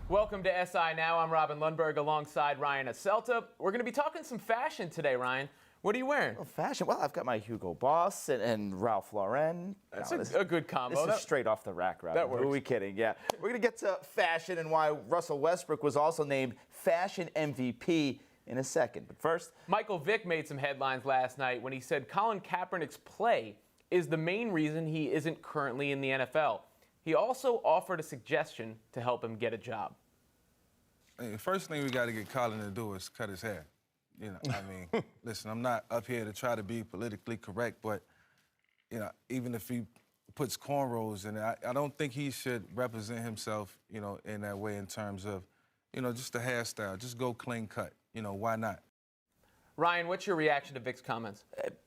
Welcome to SI Now. I'm Robin Lundberg alongside Ryan Aselta. We're going to be talking some fashion today, Ryan. What are you wearing? Oh, fashion? Well, I've got my Hugo Boss and Ralph Lauren. That's a good combo. This is straight off the rack, Robin. That works. Who are we kidding? Yeah. We're going to get to fashion and why Russell Westbrook was also named Fashion MVP in a second. But first, Michael Vick made some headlines last night when he said Colin Kaepernick's play is the main reason he isn't currently in the NFL. He also offered a suggestion to help him get a job. The first thing we got to get Colin to do is cut his hair. You know, I mean, listen, I'm not up here to try to be politically correct, but, you know, even if he puts cornrows in it, I don't think he should represent himself, you know, in that way in terms of, you know, just the hairstyle. Just go clean cut. You know, why not? Ryan, what's your reaction to Vick's comments?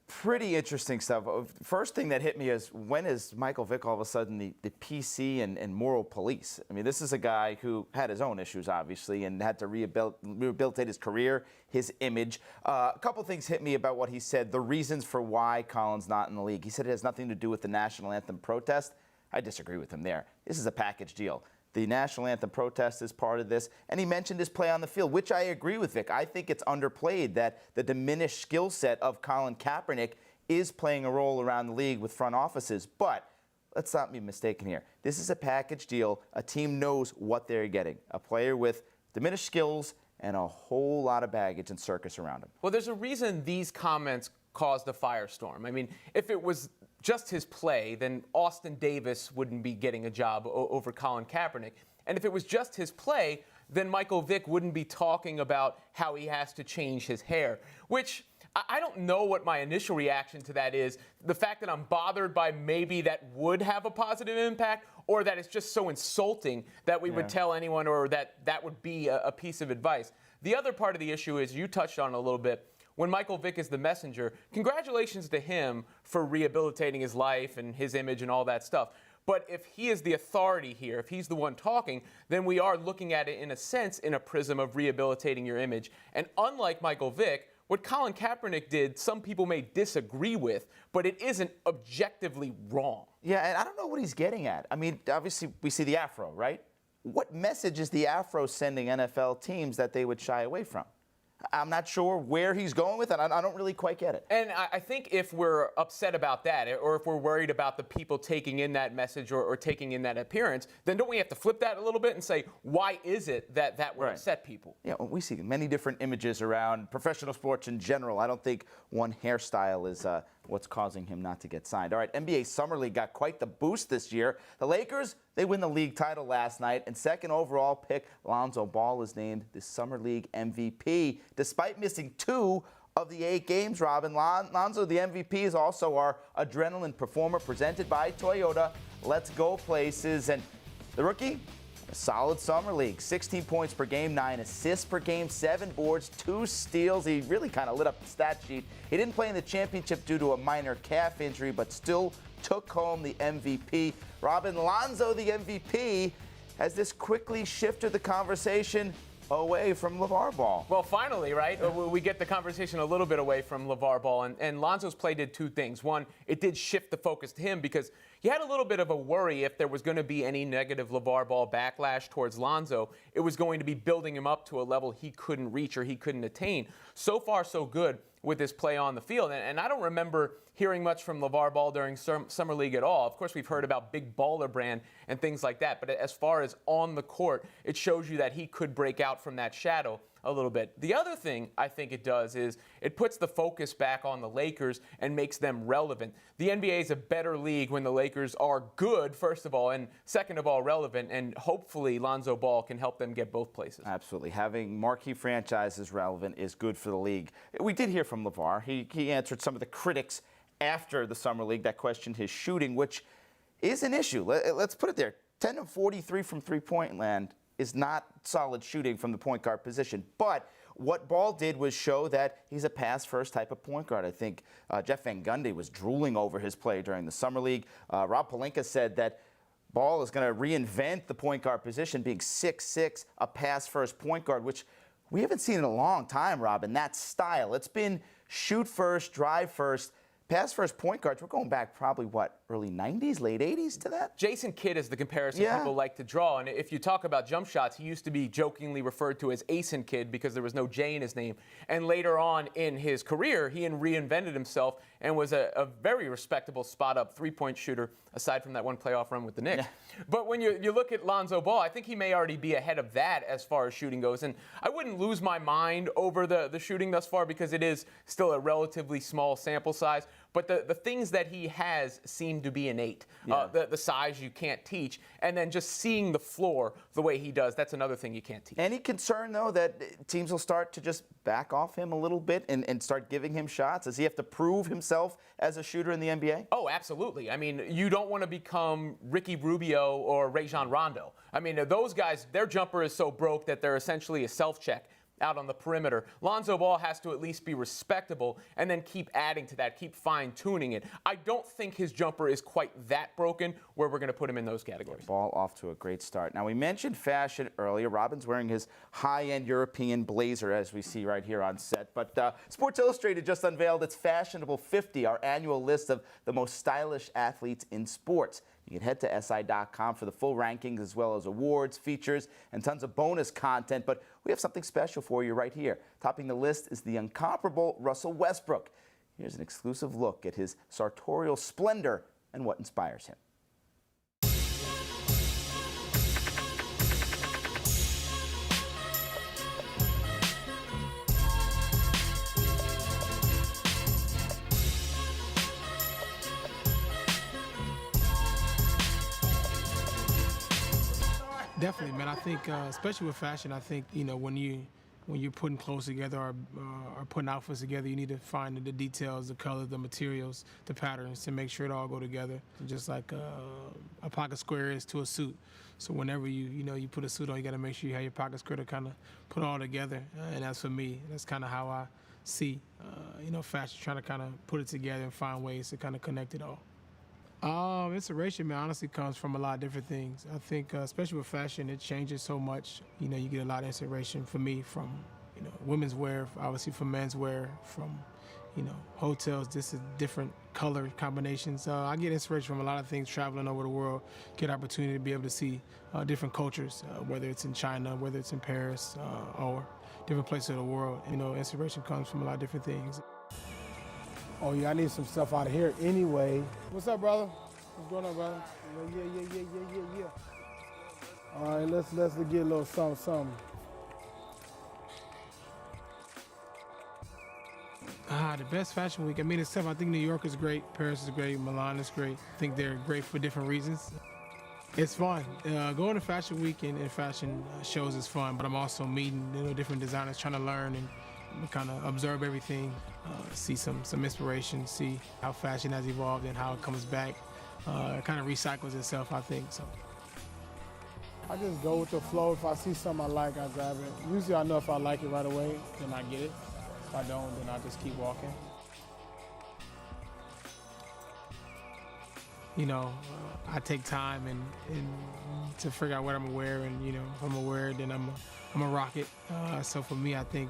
pretty interesting stuff. First thing that hit me is, when is Michael Vick all of a sudden the PC and moral police? I mean, this is a guy who had his own issues, obviously, and had to rehabilitate his career, his image. A couple things hit me about what he said, the reasons for why Colin's not in the league. He said it has nothing to do with the national anthem protest. I disagree with him there. This is a package deal. The national anthem protest is part of this, and he mentioned his play on the field, which I agree with Vic. I think it's underplayed that the diminished skill set of Colin Kaepernick is playing a role around the league with front offices. But let's not be mistaken here. This is a package deal. A team knows what they're getting. A player with diminished skills and a whole lot of baggage and circus around him. Well, there's a reason these comments caused a firestorm. I mean, if it was just his play, then Austin Davis wouldn't be getting a job over Colin Kaepernick. And if it was just his play, then Michael Vick wouldn't be talking about how he has to change his hair, which I don't know what my initial reaction to that is. The fact that I'm bothered by maybe that would have a positive impact, or that it's just so insulting that we would tell anyone, or that would be a piece of advice. The other part of the issue is, you touched on it a little bit, when Michael Vick is the messenger, congratulations to him for rehabilitating his life and his image and all that stuff. But if he is the authority here, if he's the one talking, then we are looking at it in a sense in a prism of rehabilitating your image. And unlike Michael Vick, what Colin Kaepernick did, some people may disagree with, but it isn't objectively wrong. Yeah, and I don't know what he's getting at. I mean, obviously we see the afro, right? What message is the afro sending NFL teams that they would shy away from? I'm not sure where he's going with it. I don't really quite get it. And I think if we're upset about that, or if we're worried about the people taking in that message or taking in that appearance, then don't we have to flip that a little bit and say, why is it that would upset people? Yeah, well, we see many different images around professional sports in general. I don't think one hairstyle is what's causing him not to get signed. All right, NBA Summer League got quite the boost this year. The Lakers, they win the league title last night, and second overall pick Lonzo Ball is named the Summer League MVP. Despite missing 2 of the 8 games, Robin, Lonzo, the MVP, is also our adrenaline performer presented by Toyota. Let's go places. And the rookie, a solid Summer League, 16 points per game, 9 assists per game, 7 boards, 2 steals. He really kind of lit up the stat sheet. He didn't play in the championship due to a minor calf injury, but still took home the MVP. Robin, Lonzo, the MVP, has this quickly shifted the conversation away from LeVar Ball. Well, finally, right? We get the conversation a little bit away from LeVar Ball, and Lonzo's play did 2 things. One, it did shift the focus to him, because you had a little bit of a worry if there was going to be any negative LeVar Ball backlash towards Lonzo. It was going to be building him up to a level he couldn't reach or he couldn't attain. So far, so good with his play on the field. And I don't remember hearing much from LeVar Ball during Summer League at all. Of course, we've heard about Big Baller Brand and things like that. But as far as on the court, it shows you that he could break out from that shadow a little bit. The other thing I think it does is it puts the focus back on the Lakers and makes them relevant. The NBA is a better league when the Lakers are good, first of all, and second of all, relevant. And hopefully Lonzo Ball can help them get both places. Absolutely. Having marquee franchises relevant is good for the league. We did hear from LeVar. He answered some of the critics after the Summer League that questioned his shooting, which is an issue. Let's put it there. 10 of 43 from three-point land is not solid shooting from the point guard position. But what Ball did was show that he's a pass-first type of point guard. I think Jeff Van Gundy was drooling over his play during the Summer League. Rob Pelinka said that Ball is going to reinvent the point guard position, being 6'6", a pass-first point guard, which we haven't seen in a long time, Rob, in that style. It's been shoot first, drive first, pass first point guards. We're going back probably, what, early 90s, late 80s to that? Jason Kidd is the comparison people like to draw. And if you talk about jump shots, he used to be jokingly referred to as Asen Kidd because there was no J in his name. And later on in his career, he reinvented himself and was a very respectable spot-up three-point shooter, aside from that one playoff run with the Knicks. Yeah. But when you look at Lonzo Ball, I think he may already be ahead of that as far as shooting goes. And I wouldn't lose my mind over the shooting thus far because it is still a relatively small sample size. But the things that he has seem to be innate. Yeah. The size you can't teach. And then just seeing the floor the way he does, that's another thing you can't teach. Any concern, though, that teams will start to just back off him a little bit and start giving him shots? Does he have to prove himself as a shooter in the NBA? Oh, absolutely. I mean, you don't want to become Ricky Rubio or Rajon Rondo. I mean, those guys, their jumper is so broke that they're essentially a self-check out on the perimeter. Lonzo Ball has to at least be respectable and then keep adding to that, keep fine-tuning it. I don't think his jumper is quite that broken where we're going to put him in those categories. Ball off to a great start. Now, we mentioned fashion earlier. Robin's wearing his high-end European blazer, as we see right here on set. But Sports Illustrated just unveiled its Fashionable 50, our annual list of the most stylish athletes in sports. You can head to SI.com for the full rankings as well as awards, features, and tons of bonus content. But we have something special for you right here. Topping the list is the incomparable Russell Westbrook. Here's an exclusive look at his sartorial splendor and what inspires him. Definitely, man. I think, especially with fashion, I think, you know, when you're putting clothes together or putting outfits together, you need to find the details, the color, the materials, the patterns to make sure it all go together. Just like a pocket square is to a suit. So whenever you put a suit on, you got to make sure you have your pocket square to kind of put it all together. And that's for me. That's kind of how I see, fashion, trying to kind of put it together and find ways to kind of connect it all. Inspiration, man, honestly comes from a lot of different things. I think, especially with fashion, it changes so much. You know, you get a lot of inspiration for me from, women's wear, obviously from men's wear, from, hotels, just different color combinations. I get inspiration from a lot of things traveling over the world, get opportunity to be able to see different cultures, whether it's in China, whether it's in Paris, or different places of the world. Inspiration comes from a lot of different things. Oh, yeah, I need some stuff out of here anyway. What's up, brother? What's going on, brother? Yeah. All right, let's get a little something. The best fashion week. I mean, it's tough. I think New York is great. Paris is great. Milan is great. I think they're great for different reasons. It's fun. Going to fashion week and fashion shows is fun, but I'm also meeting different designers, trying to learn and kind of observe everything, see some inspiration, see how fashion has evolved and how it comes back. It kind of recycles itself, I think. So I just go with the flow. If I see something I like, I grab it. Usually I know if I like it right away, then I get it. If I don't, then I just keep walking. I take time and to figure out what I'm gonna wear, and if I'm gonna wear it, then I'm gonna rock it. So for me, I think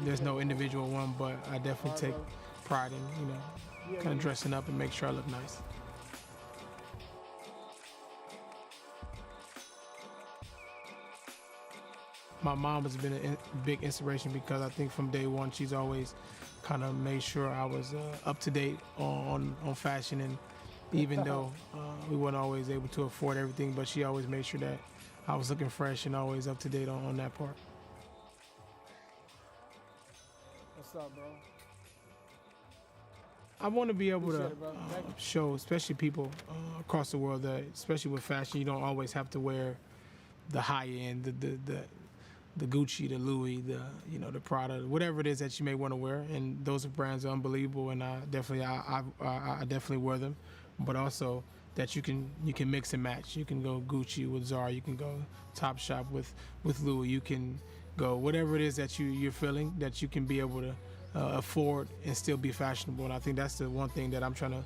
there's no individual one, but I definitely take pride in kind of dressing up and make sure I look nice. My mom has been a big inspiration because I think from day one she's always kind of made sure I was up to date on fashion, and even though we weren't always able to afford everything, but she always made sure that I was looking fresh and always up to date on that part. What's up, bro? I want to be able to show, especially people across the world, that especially with fashion, you don't always have to wear the high end, the Gucci, the Louis, the Prada, whatever it is that you may want to wear. And those brands are unbelievable, and I definitely wear them. But also that you can mix and match. You can go Gucci with Zara. You can go Topshop with Louis. You can go whatever it is that you're feeling, that you can be able to afford and still be fashionable. And I think that's the one thing that I'm trying to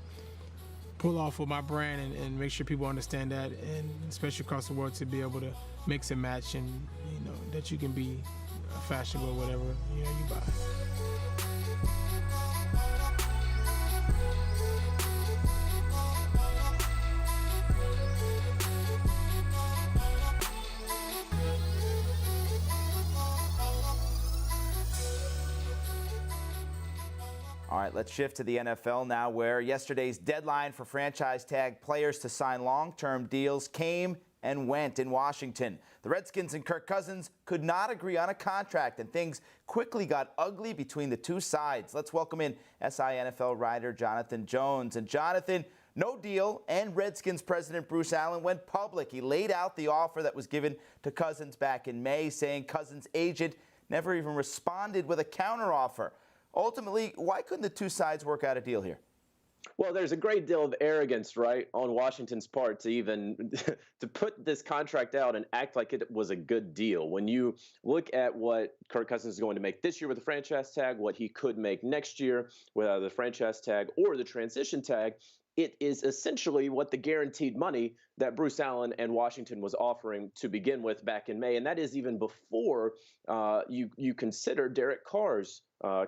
pull off with my brand and make sure people understand that, and especially across the world, to be able to mix and match, and that you can be fashionable, whatever you buy. All right, let's shift to the NFL now, where yesterday's deadline for franchise tag players to sign long-term deals came and went in Washington. The Redskins and Kirk Cousins could not agree on a contract, and things quickly got ugly between the two sides. Let's welcome in SI NFL writer Jonathan Jones. And Jonathan, no deal, and Redskins president Bruce Allen went public. He laid out the offer that was given to Cousins back in May, saying Cousins' agent never even responded with a counteroffer. Ultimately, why couldn't the two sides work out a deal here? Well, there's a great deal of arrogance, right, on Washington's part to even to put this contract out and act like it was a good deal. When you look at what Kirk Cousins is going to make this year with the franchise tag, what he could make next year with either the franchise tag or the transition tag, it is essentially what the guaranteed money that Bruce Allen and Washington was offering to begin with back in May. And that is even before you consider Derek Carr's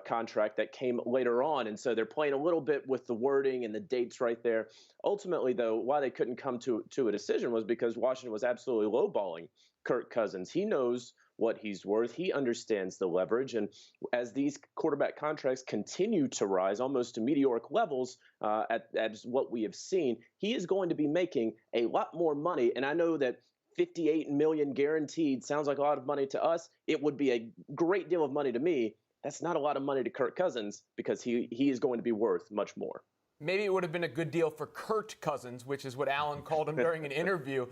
contract that came later on. And so they're playing a little bit with the wording and the dates right there. Ultimately, though, why they couldn't come to a decision was because Washington was absolutely lowballing Kirk Cousins. He knows what he's worth. He understands the leverage. And as these quarterback contracts continue to rise almost to meteoric levels as what we have seen, he is going to be making a lot more money. And I know that $58 million guaranteed sounds like a lot of money to us. It would be a great deal of money to me. That's not a lot of money to Kirk Cousins because he is going to be worth much more. Maybe it would have been a good deal for Kurt Cousins, which is what Allen called him during an interview.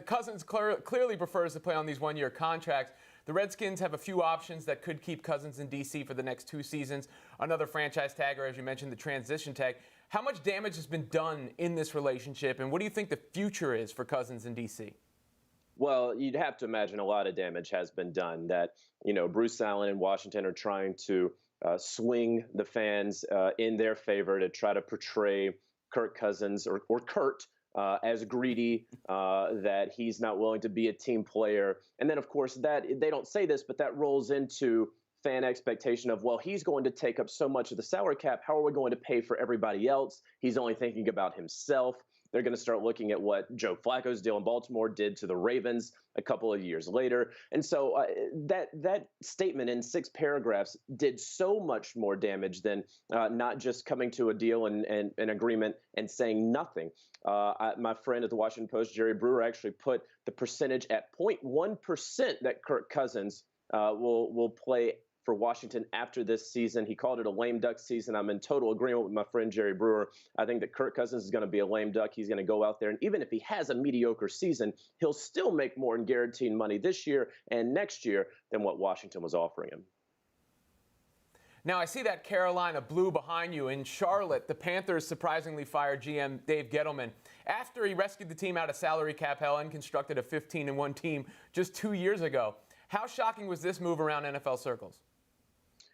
Cousins clearly prefers to play on these one-year contracts. The Redskins have a few options that could keep Cousins in D.C. for the next 2 seasons. Another franchise tag, or as you mentioned, the transition tag. How much damage has been done in this relationship, and what do you think the future is for Cousins in D.C.? Well, you'd have to imagine a lot of damage has been done. That, Bruce Allen and Washington are trying to swing the fans in their favor to try to portray Kirk Cousins or Kurt as greedy, that he's not willing to be a team player. And then, of course, that they don't say this, but that rolls into fan expectation of, well, he's going to take up so much of the salary cap. How are we going to pay for everybody else? He's only thinking about himself. They're going to start looking at what Joe Flacco's deal in Baltimore did to the Ravens a couple of years later. And so that statement in 6 paragraphs did so much more damage than not just coming to a deal and an agreement and saying nothing. My friend at the Washington Post, Jerry Brewer, actually put the percentage at 0.1% that Kirk Cousins will play for Washington after this season. He called it a lame duck season. I'm in total agreement with my friend Jerry Brewer. I think that Kirk Cousins is going to be a lame duck. He's going to go out there, and even if he has a mediocre season, he'll still make more in guaranteed money this year and next year than what Washington was offering him. Now, I see that Carolina blue behind you. In Charlotte, the Panthers surprisingly fired GM Dave Gettleman after he rescued the team out of salary cap hell and constructed a 15-1 team just 2 years ago. How shocking was this move around NFL circles?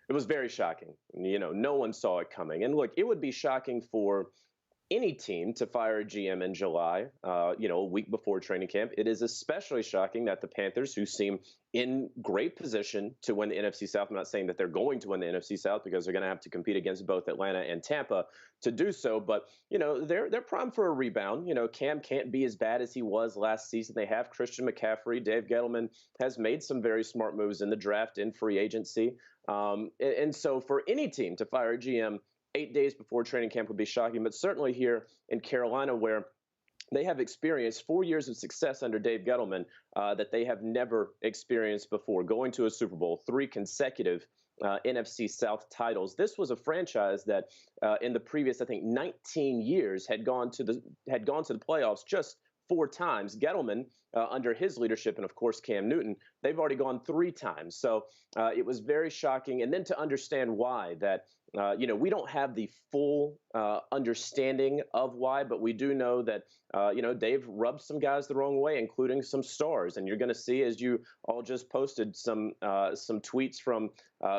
It was very shocking. No one saw it coming. And look, it would be shocking for any team to fire a GM in July, a week before training camp. It is especially shocking that the Panthers, who seem in great position to win the NFC South, I'm not saying that they're going to win the NFC South because they're going to have to compete against both Atlanta and Tampa to do so. But, they're primed for a rebound. Cam can't be as bad as he was last season. They have Christian McCaffrey. Dave Gettleman has made some very smart moves in the draft and free agency. And so for any team to fire a GM 8 days before training camp would be shocking, but certainly here in Carolina, where they have experienced 4 years of success under Dave Gettleman that they have never experienced before, going to a Super Bowl, 3 consecutive NFC South titles. This was a franchise that in the previous, 19 years had gone to the playoffs just 4 times. Gettleman, under his leadership, and of course Cam Newton, they've already gone 3 times. So it was very shocking. And then to understand why that, we don't have the full understanding of why, but we do know that, Dave rubbed some guys the wrong way, including some stars. And you're going to see, as you all just posted, some tweets from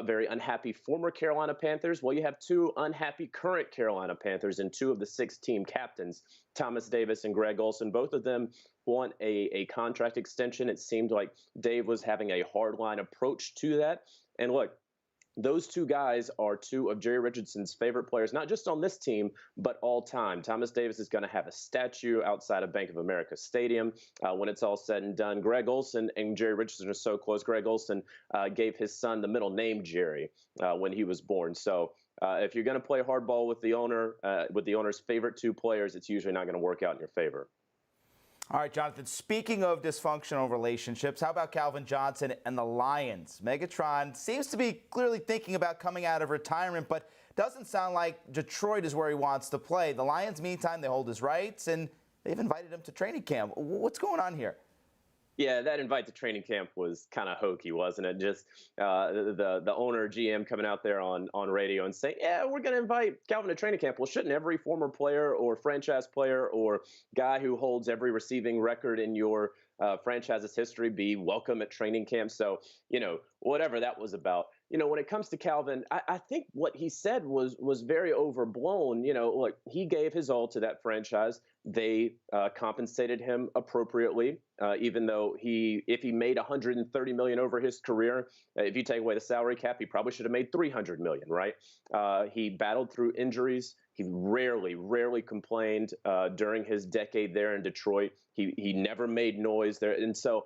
very unhappy former Carolina Panthers. Well, you have 2 unhappy current Carolina Panthers and 2 of the 6 team captains, Thomas Davis and Greg Olsen. Both of them want a contract extension. It seemed like Dave was having a hardline approach to that. And look, those 2 guys are 2 of Jerry Richardson's favorite players, not just on this team, but all time. Thomas Davis is going to have a statue outside of Bank of America Stadium when it's all said and done. Greg Olsen and Jerry Richardson are so close. Greg Olsen gave his son the middle name Jerry when he was born. So If you're going to play hardball with the owner's favorite two players, it's usually not going to work out in your favor. All right, Jonathan, speaking of dysfunctional relationships, how about Calvin Johnson and the Lions? Megatron seems to be clearly thinking about coming out of retirement, but doesn't sound like Detroit is where he wants to play. The Lions, meantime, they hold his rights, and they've invited him to training camp. What's going on here? Yeah, that invite to training camp was kind of hokey, wasn't it? Just the owner, GM, coming out there on radio and saying, yeah, we're going to invite Calvin to training camp. Well, shouldn't every former player or franchise player or guy who holds every receiving record in your franchise's history be welcome at training camp? So, whatever that was about. When it comes to Calvin, I think what he said was very overblown. Like, he gave his all to that franchise. They compensated him appropriately, even though if he made $130 million over his career, if you take away the salary cap, he probably should have made $300 million, right? He battled through injuries. He rarely complained during his decade there in Detroit. He never made noise there. And so,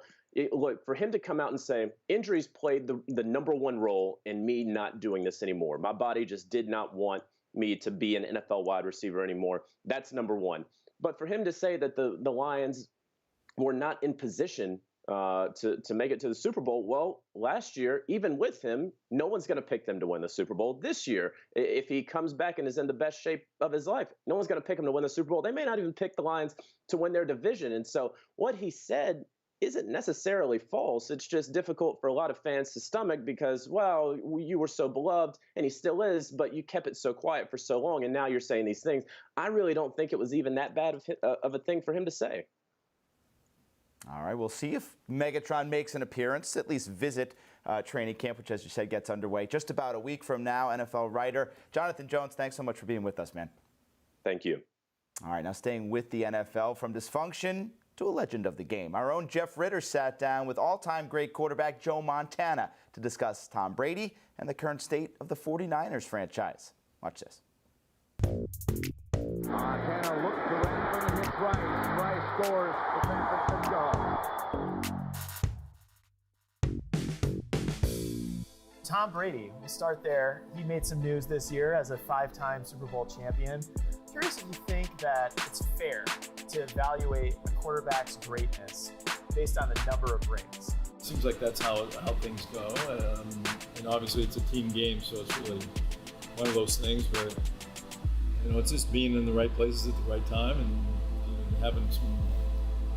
look, for him to come out and say, injuries played the number one role in me not doing this anymore. My body just did not want me to be an NFL wide receiver anymore. That's number one. But for him to say that the Lions were not in position to make it to the Super Bowl, well, last year, even with him, no one's going to pick them to win the Super Bowl. This year, if he comes back and is in the best shape of his life, no one's going to pick him to win the Super Bowl. They may not even pick the Lions to win their division. And so what he said isn't necessarily false. It's just difficult for a lot of fans to stomach because, well, you were so beloved, and he still is, but you kept it so quiet for so long, and now you're saying these things. I really don't think it was even that bad of a thing for him to say. All right, we'll see if Megatron makes an appearance, at least visit training camp, which, as you said, gets underway just about a week from now. NFL writer Jonathan Jones, thanks so much for being with us, man. Thank you. All right, now staying with the NFL, from dysfunction to a legend of the game. Our own Jeff Ritter sat down with all-time great quarterback Joe Montana to discuss Tom Brady and the current state of the 49ers franchise. Watch this. Montana looks to Raymond and hits Rice. Rice scores. The Panthers can go. Tom Brady, we'll start there. He made some news this year as a 5-time Super Bowl champion. Curious if you think that it's fair to evaluate a quarterback's greatness based on the number of rings. Seems like that's how things go, and obviously it's a team game, so it's really one of those things where it's just being in the right places at the right time and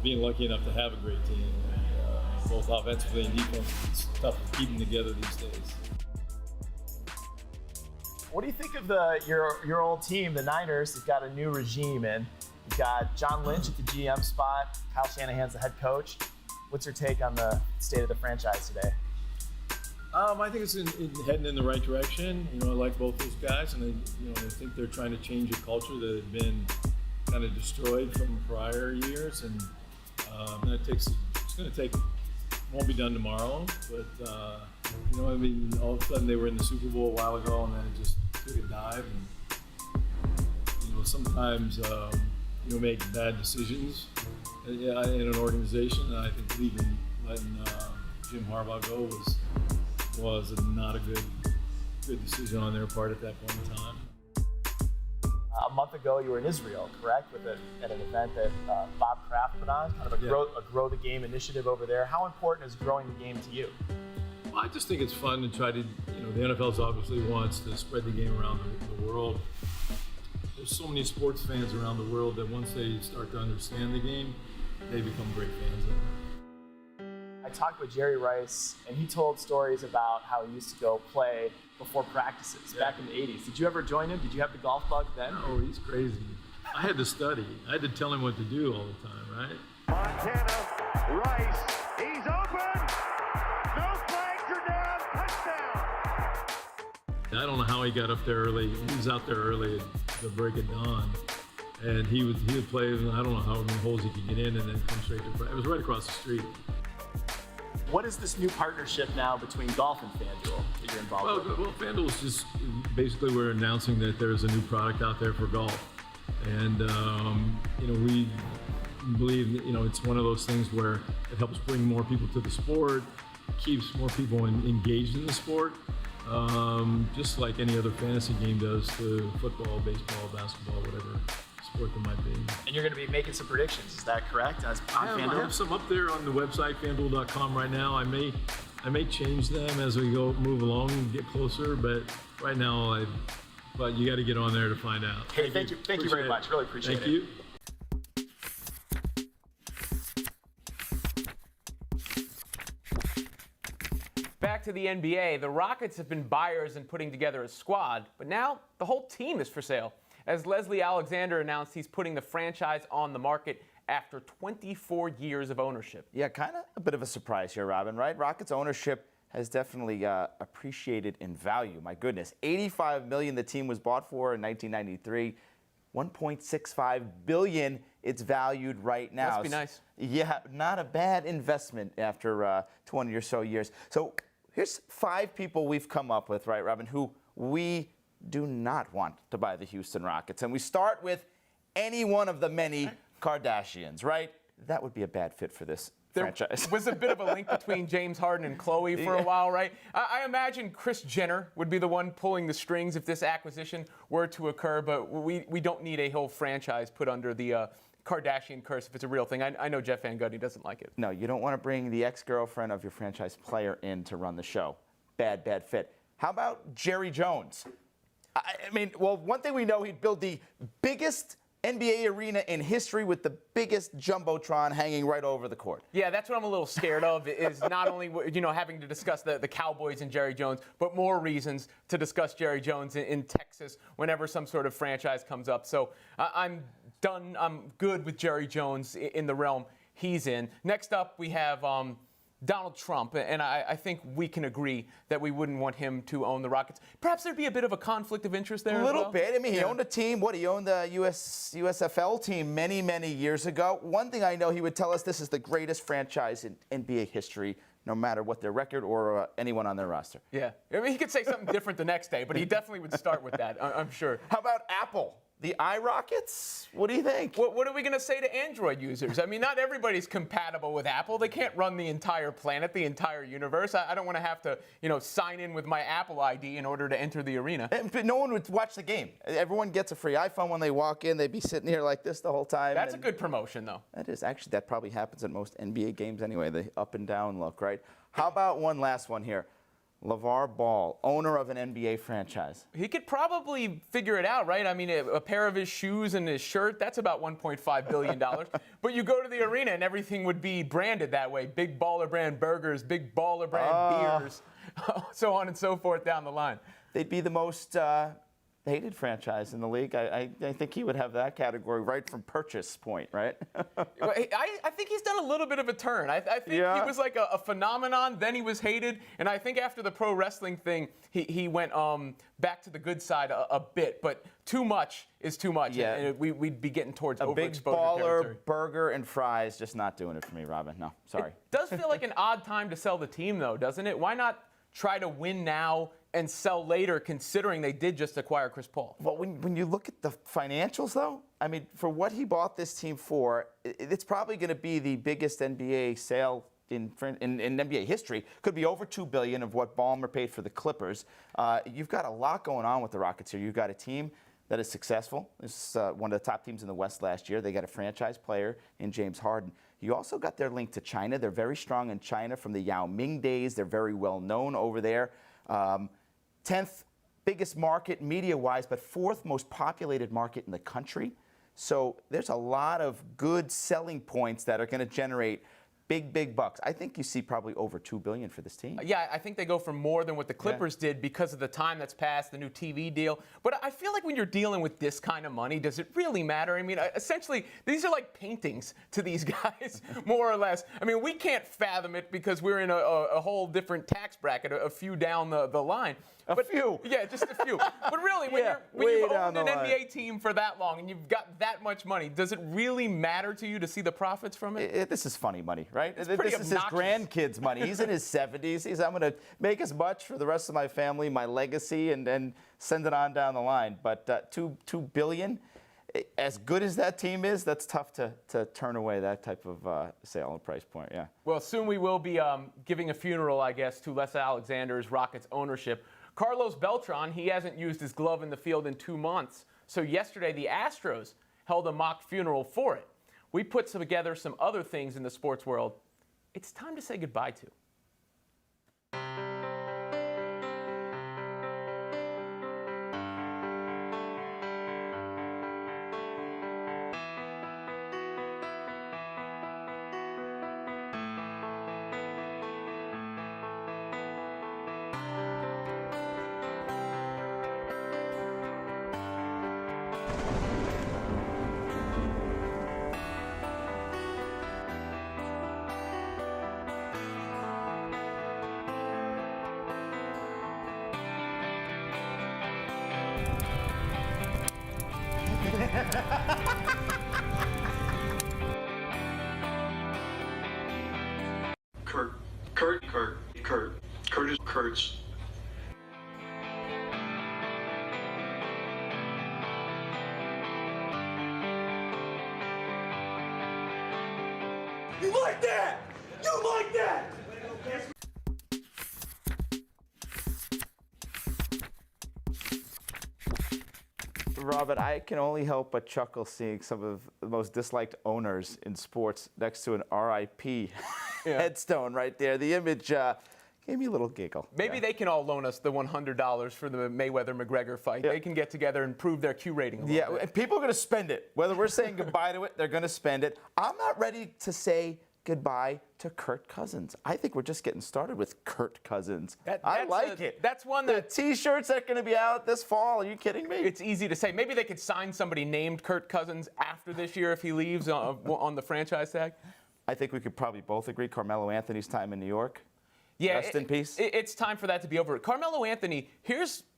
being lucky enough to have a great team, both offensively and defensively. It's tough to keep them together these days. What do you think of your old team, the Niners? They've got a new regime in. You've got John Lynch at the GM spot. Kyle Shanahan's the head coach. What's your take on the state of the franchise today? I think it's heading in the right direction. I like both those guys, and I think they're trying to change a culture that had been kind of destroyed from prior years, and won't be done tomorrow, but all of a sudden they were in the Super Bowl a while ago, and then it just took a dive, and sometimes make bad decisions in an organization, and I think letting Jim Harbaugh go was not a good decision on their part at that point in time. A month ago, you were in Israel, correct? At an event that Bob Kraft put on, kind of a grow the game initiative over there. How important is growing the game to you? Well, I just think it's fun to try to, the NFL obviously wants to spread the game around the world. There's so many sports fans around the world that once they start to understand the game, they become great fans of it. I talked with Jerry Rice, and he told stories about how he used to go play before practices back in the 80s. Did you ever join him? Did you have the golf bug then? Oh, he's crazy. I had to study. I had to tell him what to do all the time, right? Montana, Rice, he's open. No flags are down. Touchdown. I don't know how he got up there early. He was out there early at the break of dawn, and he would play. I don't know how many holes he could get in, and then come straight to practice. It was right across the street. What is this new partnership now between golf and FanDuel that you're involved with? Well, FanDuel is just basically we're announcing that there's a new product out there for golf, and we believe that, it's one of those things where it helps bring more people to the sport, keeps more people engaged in the sport, just like any other fantasy game does to football, baseball, basketball, whatever sport there might be. And you're going to be making some predictions, is that correct? As I have some up there on the website, FanDuel.com right now. I may change them as we move along and get closer, but right now, but you got to get on there to find out. Hey, thank you very much. Really appreciate it. Thank you. Back to the NBA, the Rockets have been buyers in putting together a squad, but now the whole team is for sale. As Leslie Alexander announced, he's putting the franchise on the market after 24 years of ownership. Yeah, kind of a bit of a surprise here, Robin, right? Rockets ownership has definitely appreciated in value. My goodness, $85 million the team was bought for in 1993. $1.65 billion it's valued right now. Must be nice. Yeah, not a bad investment after 20 or so years. So here's 5 people we've come up with, right, Robin, who we do not want to buy the Houston Rockets. And we start with any one of the many Kardashians, right? That would be a bad fit for this franchise. There was a bit of a link between James Harden and Khloe for a while, right? I imagine Kris Jenner would be the one pulling the strings if this acquisition were to occur, but we don't need a whole franchise put under the Kardashian curse if it's a real thing. I know Jeff Van Gundy doesn't like it. No, you don't want to bring the ex-girlfriend of your franchise player in to run the show. Bad fit. How about Jerry Jones? I mean, well, one thing we know, he'd build the biggest NBA arena in history with the biggest jumbotron hanging right over the court. Yeah, that's what I'm a little scared of, is not only having to discuss the Cowboys and Jerry Jones, but more reasons to discuss Jerry Jones in Texas whenever some sort of franchise comes up. So I'm done. I'm good with Jerry Jones in the realm he's in. Next up, we have Donald Trump, and I think we can agree that we wouldn't want him to own the Rockets. Perhaps there'd be a bit of a conflict of interest there. A little bit. I mean, he owned a team. He owned the USFL team many, many years ago. One thing I know, he would tell us this is the greatest franchise in NBA history, no matter what their record or anyone on their roster. Yeah. I mean, he could say something different the next day, but he definitely would start with that, I'm sure. How about Apple? The iRockets? What do you think? What are we going to say to Android users? I mean, not everybody's compatible with Apple. They can't run the entire planet, the entire universe. I don't want to have to, sign in with my Apple ID in order to enter the arena. But no one would watch the game. Everyone gets a free iPhone when they walk in. They'd be sitting here like this the whole time. That's a good promotion, though. That is. Actually, that probably happens at most NBA games anyway, the up and down look, right? How about one last one here? LeVar Ball, owner of an NBA franchise. He could probably figure it out, right? I mean, a pair of his shoes and his shirt, that's about $1.5 billion. But you go to the arena and everything would be branded that way. Big baller brand burgers, big baller brand beers, so on and so forth down the line. They'd be the most hated franchise in the league. I think he would have that category right from purchase point, right? I think he's done a little bit of a turn. I think he was like a phenomenon, then he was hated, and I think after the pro wrestling thing, he went back to the good side a bit, but too much is too much, and we'd be getting towards overexposure big baller territory. burger and fries, just not doing it for me, Robin. No, sorry. It does feel like an odd time to sell the team, though, doesn't it? Why not try to win now and sell later, considering they did just acquire Chris Paul? Well, when you look at the financials, though, I mean, for what he bought this team for, it's probably going to be the biggest NBA sale in NBA history. Could be over $2 billion of what Ballmer paid for the Clippers. You've got a lot going on with the Rockets here. You've got a team that is successful. This is one of the top teams in the West last year. They got a franchise player in James Harden. You also got their link to China. They're very strong in China from the Yao Ming days. They're very well known over there. 10th biggest market media-wise, but 4th most populated market in the country. So there's a lot of good selling points that are going to generate big bucks. I think you see probably over $2 billion for this team. Yeah, I think they go for more than what the Clippers did because of the time that's passed, the new TV deal. But I feel like when you're dealing with this kind of money, does it really matter? I mean, essentially, these are like paintings to these guys, more or less. I mean, we can't fathom it because we're in a whole different tax bracket, a few down the line. A few. Yeah, just a few. But really, when you've owned an NBA team for that long and you've got that much money, does it really matter to you to see the profits from it? This is funny money, right? This is his grandkids' money. He's in his 70s. I'm going to make as much for the rest of my family, my legacy, and then send it on down the line. But $2 billion, as good as that team is, that's tough to turn away that type of sale and price point, yeah. Well, soon we will be giving a funeral, I guess, to Les Alexander's Rockets ownership. Carlos Beltran, he hasn't used his glove in the field in 2 months. So yesterday, the Astros held a mock funeral for it. We put together some other things in the sports world it's time to say goodbye to. Kurtz. You like that? You like that? Robert, I can only help but chuckle seeing some of the most disliked owners in sports next to an RIP headstone right there. The image gave me a little giggle. Maybe they can all loan us the $100 for the Mayweather-McGregor fight. They can get together and prove their Q rating a little bit. And people are going to spend it. Whether we're saying goodbye to it, they're going to spend it. I'm not ready to say goodbye to Kirk Cousins. I think we're just getting started with Kirk Cousins. I like it. That's one that... The T-shirts that are going to be out this fall. Are you kidding me? It's easy to say. Maybe they could sign somebody named Kirk Cousins after this year if he leaves on the franchise tag. I think we could probably both agree Carmelo Anthony's time in New York. Yeah, rest in peace. It's time for that to be over. Carmelo Anthony,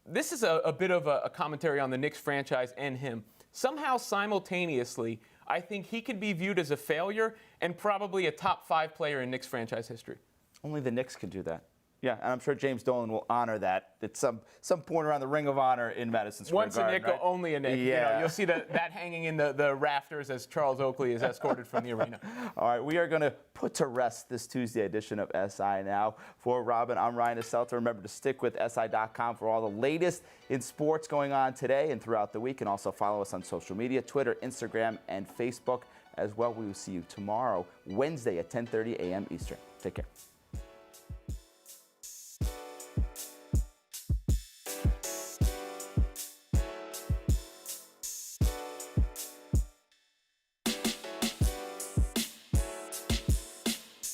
this is a bit of a commentary on the Knicks franchise and him. Somehow, simultaneously, I think he could be viewed as a failure and probably a top 5 player in Knicks franchise history. Only the Knicks can do that. Yeah, and I'm sure James Dolan will honor that at some point around the Ring of Honor in Madison Square Once Garden. a Knick, right? only a Knick. Yeah. You'll see that hanging in the rafters as Charles Oakley is escorted from the arena. All right, we are going to put to rest this Tuesday edition of SI Now. For Robin, I'm Ryan Asselta. Remember to stick with SI.com for all the latest in sports going on today and throughout the week. And also follow us on social media, Twitter, Instagram, and Facebook as well. We will see you tomorrow, Wednesday at 10:30 a.m. Eastern. Take care.